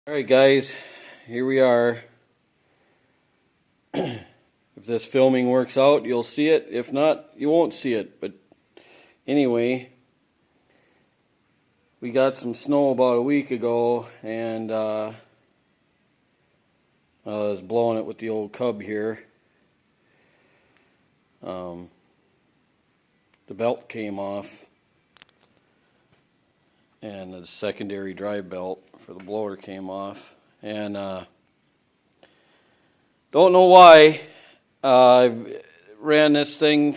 Alright guys, here we are. If this filming works out, you'll see it. If not, you won't see it. But anyway, we got some snow about a week ago, and I was blowing it with the old cub here. The belt came off, and the secondary drive belt for the blower came off, and don't know why. I ran this thing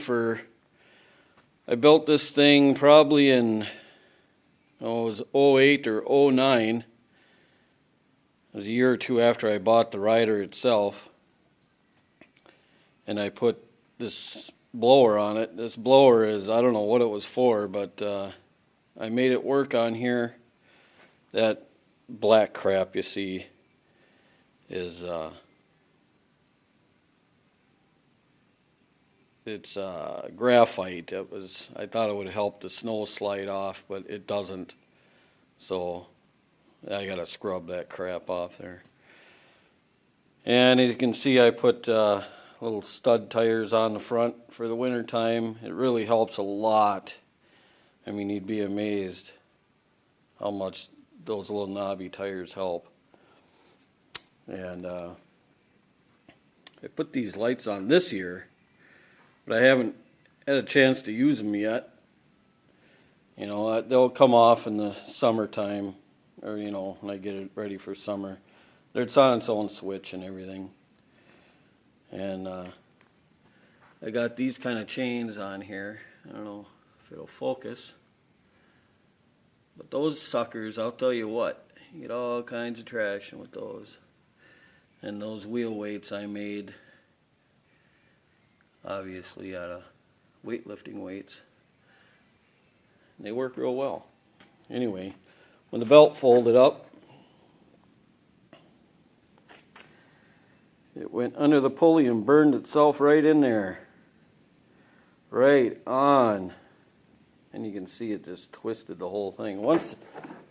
I built this thing probably in, it was 08 or 09. It was a year or two after I bought the rider itself, and I put this blower on it. This blower is, I don't know what it was for, but I made it work on here. That black crap you see is it's graphite. I thought it would help the snow slide off, but it doesn't. So I gotta scrub that crap off there. And as you can see, I put little stud tires on the front for the winter time. It really helps a lot. I mean, you'd be amazed how much those little knobby tires help. And I put these lights on this year, but I haven't had a chance to use them yet. You know, they'll come off in the summertime, or you know, when I get it ready for summer. It's on its own switch and everything. And I got these kind of chains on here. I don't know if it'll focus. But those suckers, I'll tell you what, you get all kinds of traction with those. And those wheel weights I made, obviously out of weightlifting weights. They work real well. Anyway, when the belt folded up, it went under the pulley and burned itself right in there. Right on. And you can see it just twisted the whole thing.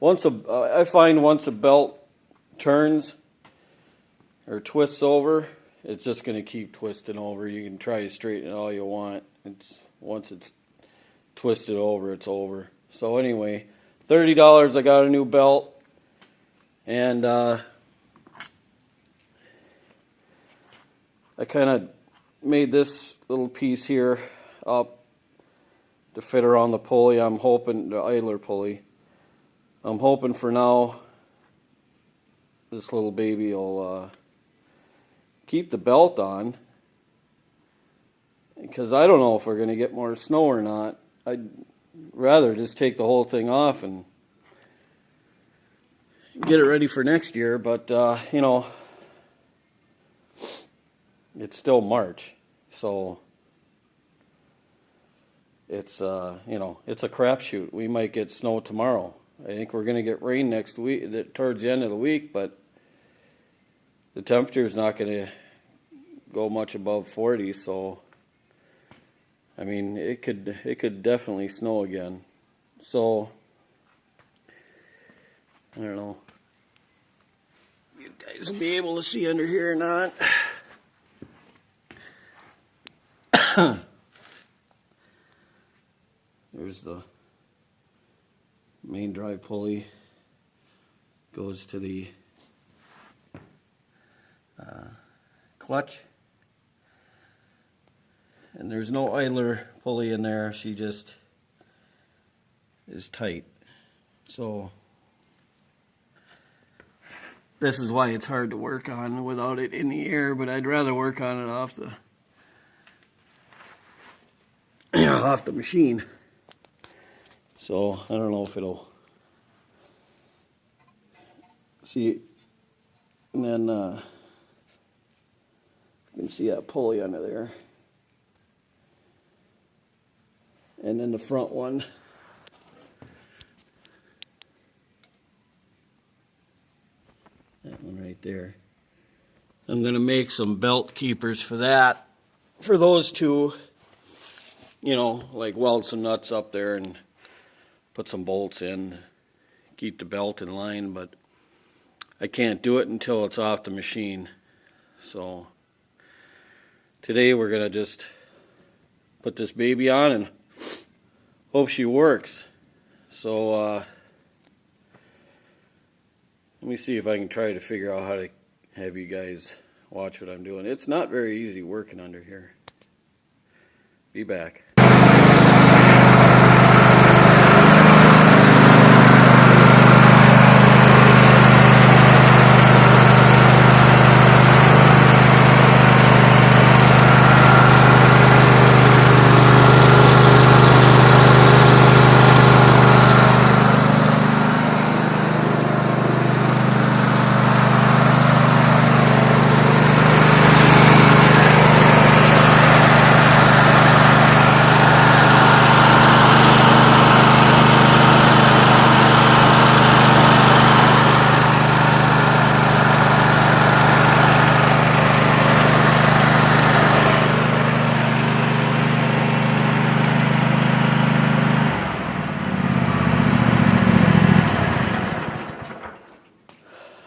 I find once a belt turns or twists over, it's just going to keep twisting over. You can try to straighten it all you want. Once it's twisted over, it's over. So anyway, $30 I got a new belt, and I kind of made this little piece here up to fit around the pulley. I'm hoping, the idler pulley. I'm hoping for now this little baby will keep the belt on, because I don't know if we're going to get more snow or not. I'd rather just take the whole thing off and get it ready for next year, but you know, it's still March, so it's you know, it's a crapshoot. We might get snow tomorrow. I think we're going to get rain next week, towards the end of the week, but the temperature is not going to go much above 40. So I mean, it could definitely snow again. So I don't know. You guys will be able to see under here or not. There's the main drive pulley. Goes to the clutch. And there's no idler pulley in there. She just is tight. So this is why it's hard to work on without it in the air, but I'd rather work on it off the machine. So I don't know if it'll see. And then you can see that pulley under there. And then the front one. That one right there. I'm going to make some belt keepers for that. For those two. You know, like weld some nuts up there and put some bolts in. Keep the belt in line, but I can't do it until it's off the machine. So today we're gonna just put this baby on and hope she works. So let me see if I can try to figure out how to have you guys watch what I'm doing. It's not very easy working under here. Be back.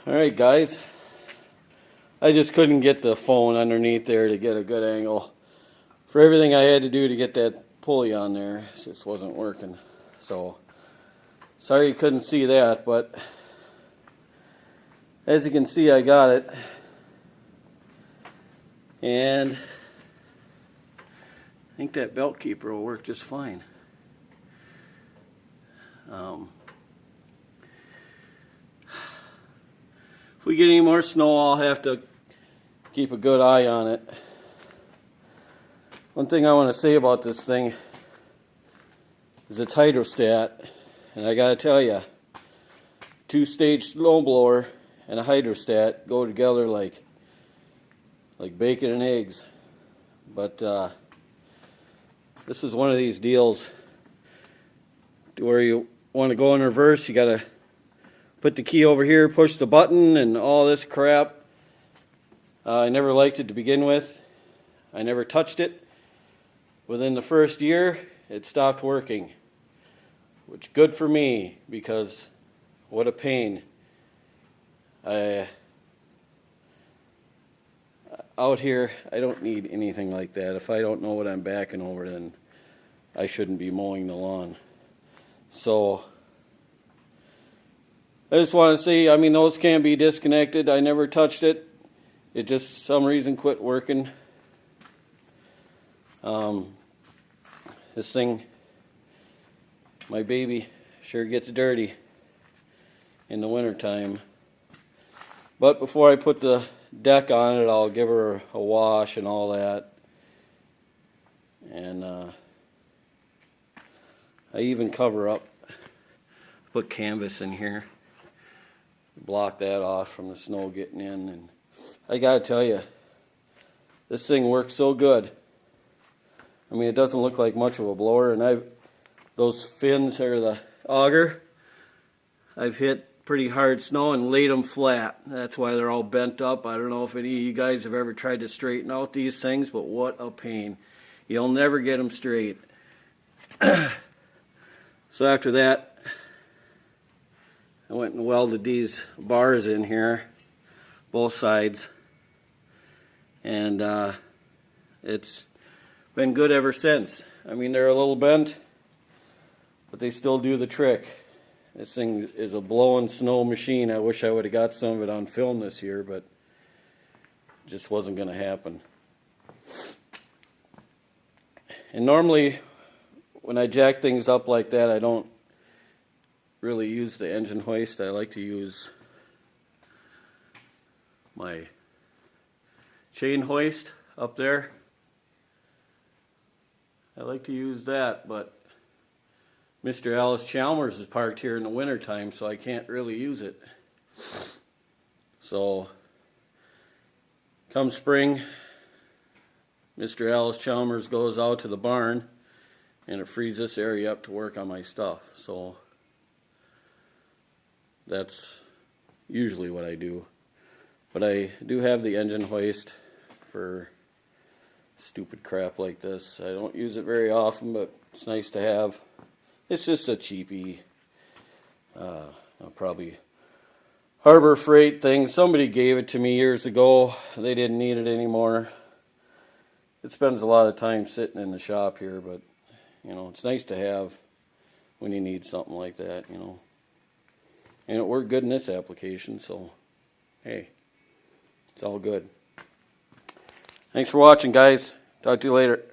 Alright guys, I just couldn't get the phone underneath there to get a good angle. For everything I had to do to get that pulley on there, it just wasn't working. So, sorry you couldn't see that, but as you can see I got it. And I think that belt keeper will work just fine. If we get any more snow, I'll have to keep a good eye on it. One thing I want to say about this thing is its hydrostat. And I gotta tell you, two-stage snowblower and a hydrostat go together like bacon and eggs. But this is one of these deals to where you want to go in reverse, you gotta put the key over here, push the button, and all this crap. I never liked it to begin with. I never touched it. Within the first year, it stopped working. Which good for me, because what a pain. Out here, I don't need anything like that. If I don't know what I'm backing over, then I shouldn't be mowing the lawn. So I just want to say, I mean, those can be disconnected. I never touched it. It just, some reason, quit working. This thing, my baby, sure gets dirty in the wintertime. But before I put the deck on it, I'll give her a wash and all that. And I even cover up, put canvas in here. Block that off from the snow getting in. And I gotta tell you, this thing works so good. I mean, it doesn't look like much of a blower, and those fins or the auger, I've hit pretty hard snow and laid them flat. That's why they're all bent up. I don't know if any of you guys have ever tried to straighten out these things, but what a pain. You'll never get them straight. So after that, I went and welded these bars in here, both sides, and it's been good ever since. I mean, they're a little bent, but they still do the trick. This thing is a blowing snow machine. I wish I would have got some of it on film this year, but it just wasn't going to happen. And normally, when I jack things up like that, I don't really use the engine hoist. I like to use my chain hoist up there. I like to use that, but Mr. Alice Chalmers is parked here in the wintertime, so I can't really use it. So come spring, Mr. Alice Chalmers goes out to the barn and it frees this area up to work on my stuff. So that's usually what I do. But I do have the engine hoist for stupid crap like this. I don't use it very often, but it's nice to have. It's just a cheapie, probably Harbor Freight thing. Somebody gave it to me years ago. They didn't need it anymore. It spends a lot of time sitting in the shop here, but you know, it's nice to have when you need something like that, you know. And it worked good in this application, so hey, it's all good. Thanks for watching, guys. Talk to you later.